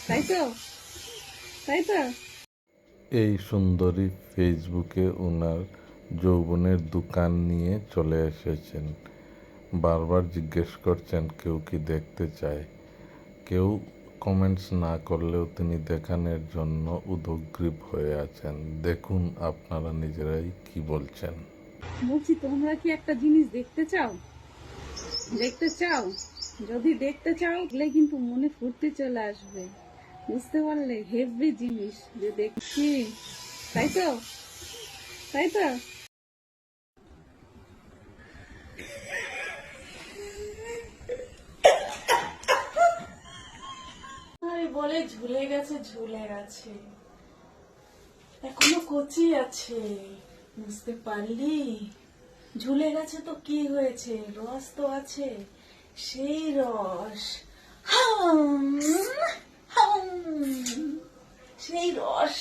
তাই তো, তাই তো। এই সুন্দরী ফেসবুকে ওনার যৌবনের দোকান নিয়ে চলে এসেছেন। বারবার জিজ্ঞেস করছেন কেউ কি দেখতে চায়। কেউ কমেন্টস না করলেও তিনি দেখানোর জন্য উদগ্রীব হয়ে আছেন। দেখুন আপনারা নিজেরাই কি বলছেন। বলছি, তোমরা কি একটা জিনিস দেখতে চাও? দেখতে চাও? যদি দেখতে চাও তাহলে কিন্তু মনে ফুর্তি চলে আসবে। বুঝতে পারলে? হেভি জিনিস যে দেখছি। তাই তো, তাই তো। আরে বলে ঝুলে গেছে, ঝুলে গেছে, এখনো কচি আছে। বুঝতে পারলি? ঝুলে গেছে তো কি হয়েছে, রস তো আছে, সেই রস। হাম, হাম, সেই রস